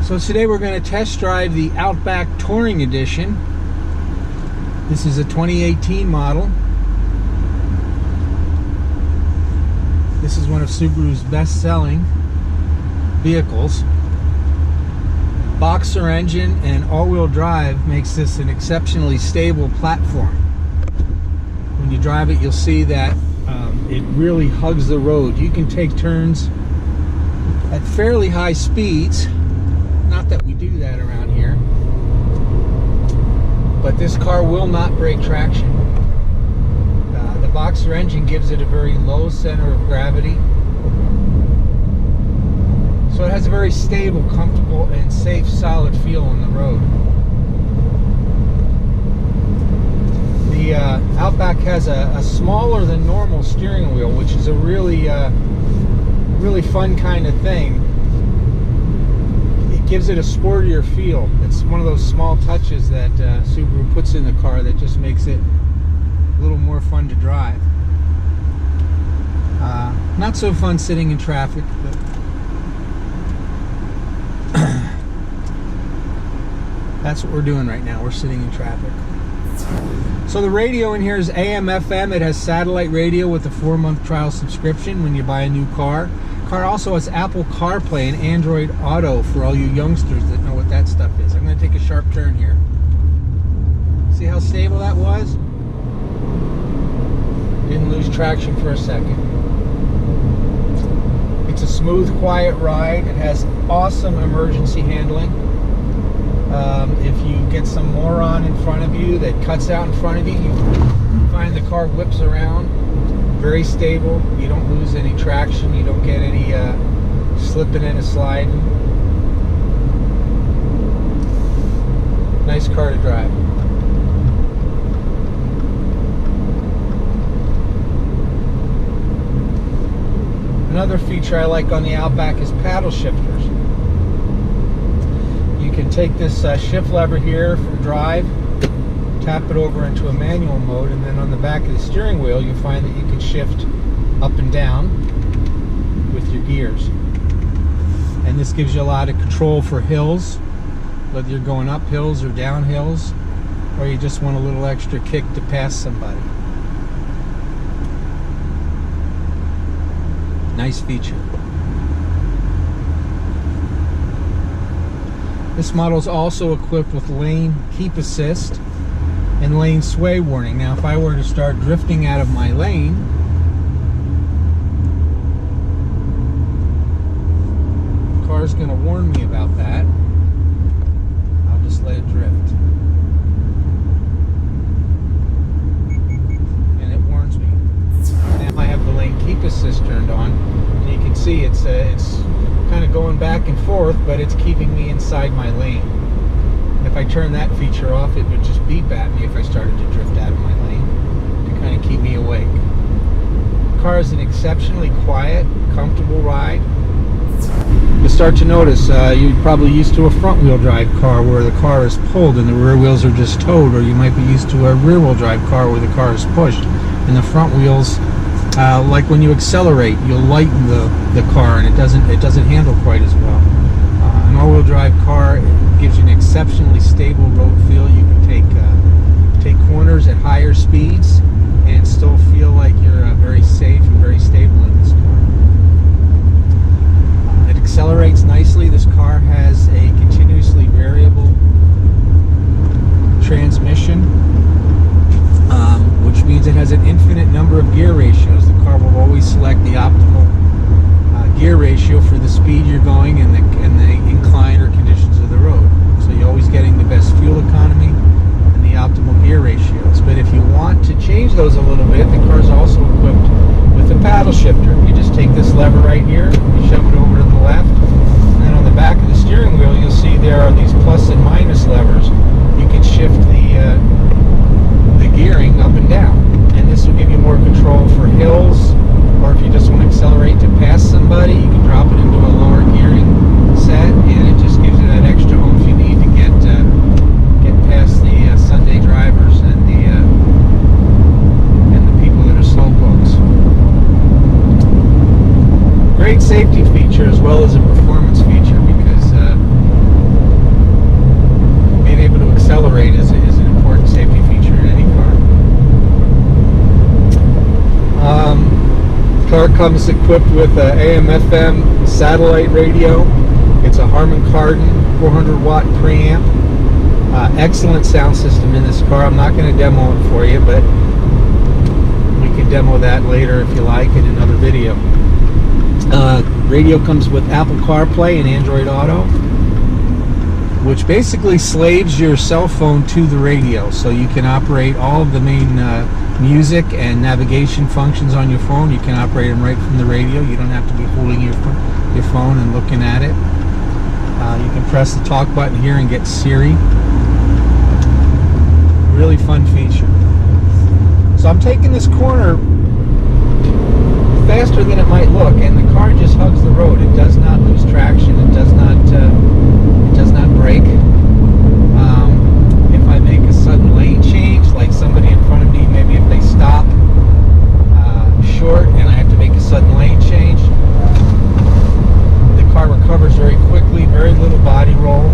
So today we're going to test drive the Outback Touring Edition. This is a 2018 model. This is one of Subaru's best-selling vehicles. Boxer engine and all-wheel drive makes this an exceptionally stable platform. When you drive it, you'll see that it really hugs the road. You can take turns at fairly high speeds. Not that we do that around here, but this car will not break traction. The Boxer engine gives it a very low center of gravity, so it has a very stable, comfortable, and safe, solid feel on the road. The Outback has a smaller than normal steering wheel, which is a really fun kind of thing. It gives it a sportier feel. It's one of those small touches that Subaru puts in the car that just makes it a little more fun to drive. Not so fun sitting in traffic, but that's what we're doing right now. We're sitting in traffic. So the radio in here is AM, FM. It has satellite radio with a 4-month trial subscription when you buy a new car. Car also has Apple CarPlay and Android Auto for all you youngsters that know what that stuff is. I'm going to take a sharp turn here. See how stable that was? Didn't lose traction for a second. It's a smooth, quiet ride. It has awesome emergency handling. If you get some moron in front of you that cuts out in front of you, you find the car whips around. Very stable. You don't lose any traction. You don't get any slipping and sliding. Nice car to drive. Another feature I like on the Outback is paddle shifters. You can take this shift lever here for drive, tap it over into a manual mode, and then on the back of the steering wheel you'll find that you can shift up and down with your gears. And this gives you a lot of control for hills, whether you're going up hills or down hills, or you just want a little extra kick to pass somebody. Nice feature. This model is also equipped with lane keep assist and lane sway warning. Now, if I were to start drifting out of my lane, the car's going to warn me about that. I'll just let it drift. And it warns me. Now I have the lane keep assist turned on, and you can see it's kind of going back and forth, but it's keeping me inside my lane. If I turn that feature off, it would just beep at me if I started to drift out of my lane to kind of keep me awake. The car is an exceptionally quiet, comfortable ride. You'll start to notice you're probably used to a front-wheel drive car where the car is pulled and the rear wheels are just towed, or you might be used to a rear-wheel drive car where the car is pushed and the front wheels, like when you accelerate, you'll lighten the car and it doesn't handle quite as well. An all-wheel drive car gives you an exceptionally stable road feel. You can take corners at higher speeds and still feel like you're very safe and very stable in this car. It accelerates nicely. This car has a continuously variable transmission, which means it has an infinite number of gear ratios. The car will always select the optimal gear ratio for the speed you're going and the incline or conditions of the road. So you're always getting the best fuel economy and the optimal gear ratios. But if you want to change those a little bit, the car is also equipped with a paddle shifter. You just take this lever right here, you shove it over to the left, and then on the back of the steering wheel you'll see there are these plus and minus levers. You can shift the gearing up and down, and this will give you more control for hills, or if you just want to accelerate to pass somebody, you can drop it into a lower gearing set, and it just gives you that extra oomph you need to get past the Sunday drivers and the people that are slowpokes. Great safety feature as well as a performance feature, because accelerate is an important safety feature in any car. Car comes equipped with a AM/FM satellite radio. It's a Harman Kardon 400 watt preamp. Excellent sound system in this car. I'm not going to demo it for you, but we can demo that later if you like in another video. Radio comes with Apple CarPlay and Android Auto, which basically slaves your cell phone to the radio, so you can operate all of the main music and navigation functions on your phone. You can operate them right from the radio. You don't have to be holding your phone and looking at it. You can press the talk button here and get Siri. Really fun feature. So I'm taking this corner faster than it might look, and the car just hugs the road. It does not lose traction. It does not brake. If I make a sudden lane change, like somebody in front of me, maybe if they stop short and I have to make a sudden lane change, the car recovers very quickly. Very little body roll.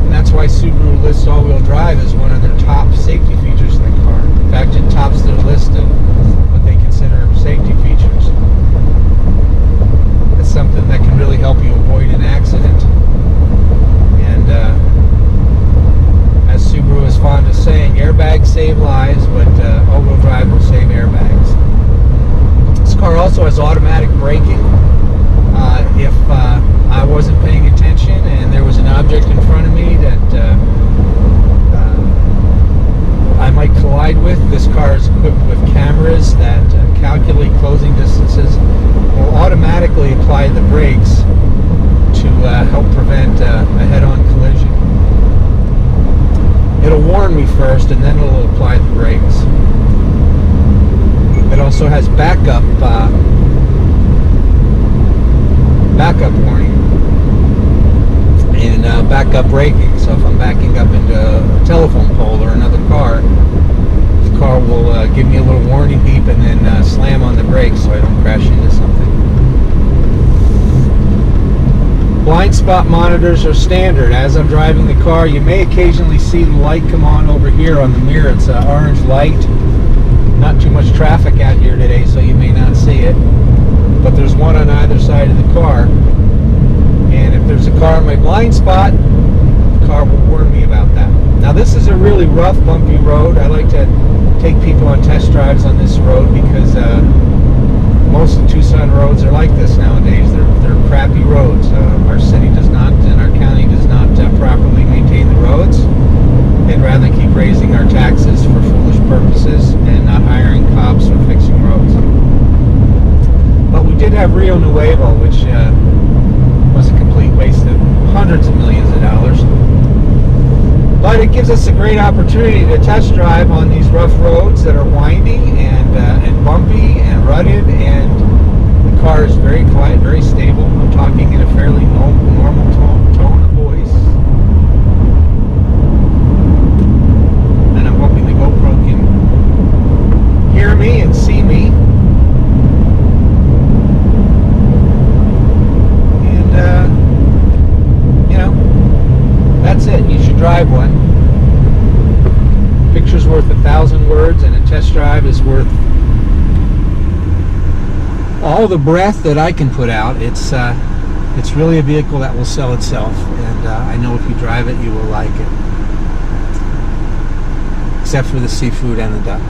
And that's why Subaru lists all-wheel drive as one of their top safety features in the car. In fact, it tops their list of what they consider safety features. It's something that can really help you avoid an accident. And as Subaru is fond of saying, airbags save lives, but all-wheel drive will save airbags. This car also has automatic braking. If I wasn't paying attention and there was an object in front of me that I might collide with, this car is equipped with cameras that calculate closing distances, will automatically apply the brakes to help prevent a head-on collision. It'll warn me first and then it'll apply the brakes. It also has backup warning and backup braking. So if I'm backing up into a telephone pole or another car, the car will give me a little warning beep and then slam on the brakes so I don't crash into something. Blind spot monitors are standard. As I'm driving the car, you may occasionally see the light come on over here on the mirror. It's an orange light. Not too much traffic out here today, so you may not see it. But there's one on either side of the car. And if there's a car in my blind spot, the car will warn me about that. Now this is a really rough, bumpy road. I like to take people on test drives on this road because most of the Tucson roads are like this nowadays. They're crappy roads. Our city does not, and our county does not properly maintain the roads. They'd rather keep raising our taxes for foolish purposes and not hiring cops or fixing roads. But we did have Rio Nuevo, which was a complete waste of hundreds of millions of dollars. But it gives us a great opportunity to test drive on these rough roads that are windy and bumpy and rutted, and the car is very quiet, very stable. I'm talking in a fairly normal tone of voice. And I'm hoping the GoPro can hear me and see me. That's it. You should drive one. Picture's worth 1,000 words, and a test drive is worth all the breath that I can put out. It's really a vehicle that will sell itself, and I know if you drive it, you will like it. Except for the seafood and the duck.